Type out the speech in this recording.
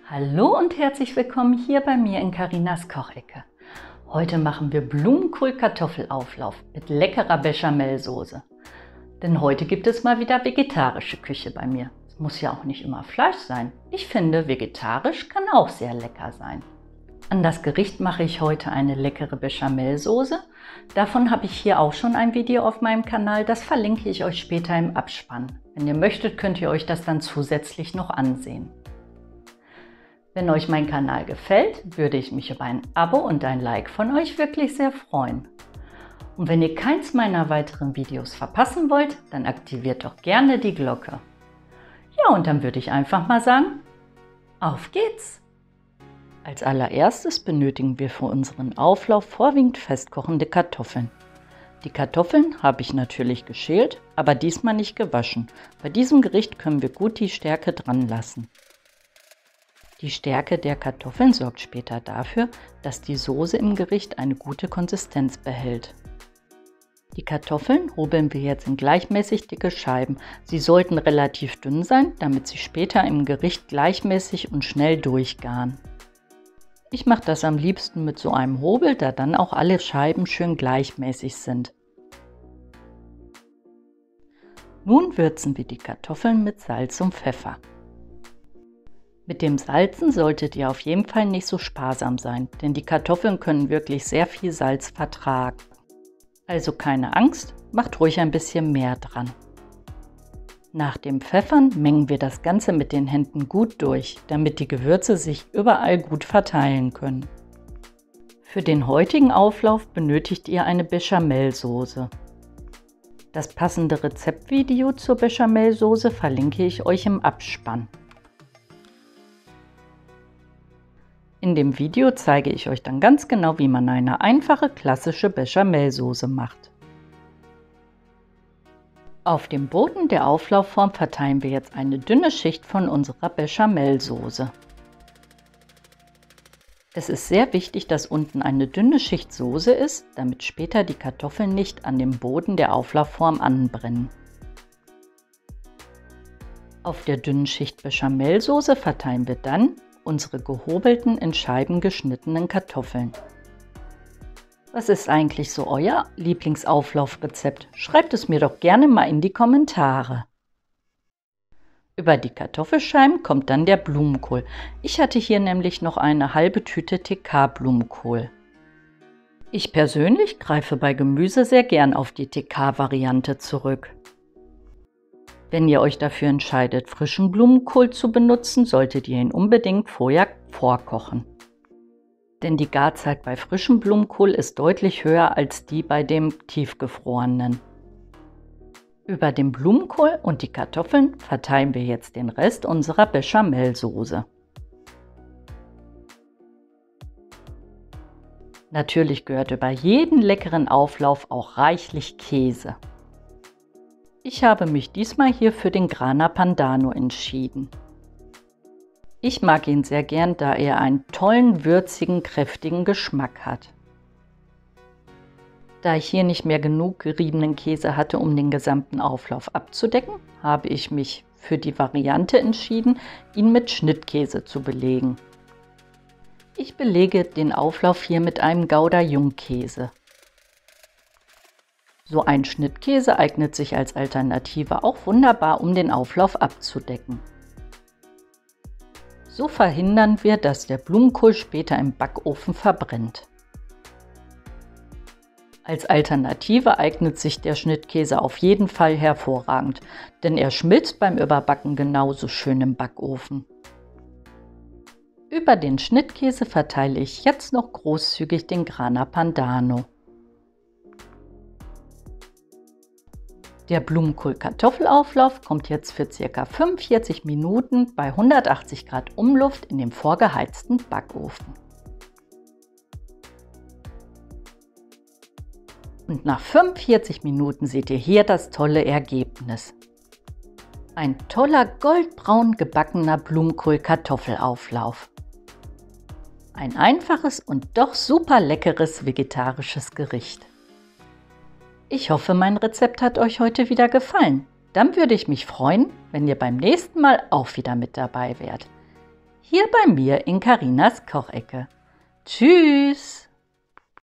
Hallo und herzlich willkommen hier bei mir in Carinas Kochecke. Heute machen wir Blumenkohl-Kartoffelauflauf mit leckerer Bechamelsoße. Denn heute gibt es mal wieder vegetarische Küche bei mir. Es muss ja auch nicht immer Fleisch sein. Ich finde, vegetarisch kann auch sehr lecker sein. An das Gericht mache ich heute eine leckere Bechamelsoße. Davon habe ich hier auch schon ein Video auf meinem Kanal. Das verlinke ich euch später im Abspann. Wenn ihr möchtet, könnt ihr euch das dann zusätzlich noch ansehen. Wenn euch mein Kanal gefällt, würde ich mich über ein Abo und ein Like von euch wirklich sehr freuen. Und wenn ihr keins meiner weiteren Videos verpassen wollt, dann aktiviert doch gerne die Glocke. Ja, und dann würde ich einfach mal sagen, auf geht's! Als allererstes benötigen wir für unseren Auflauf vorwiegend festkochende Kartoffeln. Die Kartoffeln habe ich natürlich geschält, aber diesmal nicht gewaschen. Bei diesem Gericht können wir gut die Stärke dran lassen. Die Stärke der Kartoffeln sorgt später dafür, dass die Soße im Gericht eine gute Konsistenz behält. Die Kartoffeln hobeln wir jetzt in gleichmäßig dicke Scheiben. Sie sollten relativ dünn sein, damit sie später im Gericht gleichmäßig und schnell durchgaren. Ich mache das am liebsten mit so einem Hobel, da dann auch alle Scheiben schön gleichmäßig sind. Nun würzen wir die Kartoffeln mit Salz und Pfeffer. Mit dem Salzen solltet ihr auf jeden Fall nicht so sparsam sein, denn die Kartoffeln können wirklich sehr viel Salz vertragen. Also keine Angst, macht ruhig ein bisschen mehr dran. Nach dem Pfeffern mengen wir das Ganze mit den Händen gut durch, damit die Gewürze sich überall gut verteilen können. Für den heutigen Auflauf benötigt ihr eine Bechamelsoße. Das passende Rezeptvideo zur Bechamelsoße verlinke ich euch im Abspann. In dem Video zeige ich euch dann ganz genau, wie man eine einfache klassische Bechamelsoße macht. Auf dem Boden der Auflaufform verteilen wir jetzt eine dünne Schicht von unserer Bechamelsoße. Es ist sehr wichtig, dass unten eine dünne Schicht Soße ist, damit später die Kartoffeln nicht an dem Boden der Auflaufform anbrennen. Auf der dünnen Schicht Bechamelsoße verteilen wir dann unsere gehobelten, in Scheiben geschnittenen Kartoffeln. Was ist eigentlich so euer Lieblingsauflaufrezept? Schreibt es mir doch gerne mal in die Kommentare. Über die Kartoffelscheiben kommt dann der Blumenkohl. Ich hatte hier nämlich noch eine halbe Tüte TK-Blumenkohl. Ich persönlich greife bei Gemüse sehr gern auf die TK-Variante zurück. Wenn ihr euch dafür entscheidet, frischen Blumenkohl zu benutzen, solltet ihr ihn unbedingt vorher vorkochen. Denn die Garzeit bei frischem Blumenkohl ist deutlich höher als die bei dem tiefgefrorenen. Über den Blumenkohl und die Kartoffeln verteilen wir jetzt den Rest unserer Bechamelsoße. Natürlich gehört über jeden leckeren Auflauf auch reichlich Käse. Ich habe mich diesmal hier für den Grana Padano entschieden. Ich mag ihn sehr gern, da er einen tollen, würzigen, kräftigen Geschmack hat. Da ich hier nicht mehr genug geriebenen Käse hatte, um den gesamten Auflauf abzudecken, habe ich mich für die Variante entschieden, ihn mit Schnittkäse zu belegen. Ich belege den Auflauf hier mit einem Gouda Jungkäse. So ein Schnittkäse eignet sich als Alternative auch wunderbar, um den Auflauf abzudecken. So verhindern wir, dass der Blumenkohl später im Backofen verbrennt. Als Alternative eignet sich der Schnittkäse auf jeden Fall hervorragend, denn er schmilzt beim Überbacken genauso schön im Backofen. Über den Schnittkäse verteile ich jetzt noch großzügig den Grana Padano. Der Blumenkohl-Kartoffelauflauf kommt jetzt für ca. 45 Minuten bei 180 Grad Umluft in den vorgeheizten Backofen. Und nach 45 Minuten seht ihr hier das tolle Ergebnis. Ein toller goldbraun gebackener Blumenkohl-Kartoffelauflauf. Ein einfaches und doch super leckeres vegetarisches Gericht. Ich hoffe, mein Rezept hat euch heute wieder gefallen. Dann würde ich mich freuen, wenn ihr beim nächsten Mal auch wieder mit dabei wärt. hier bei mir in Carinas Kochecke. Tschüss!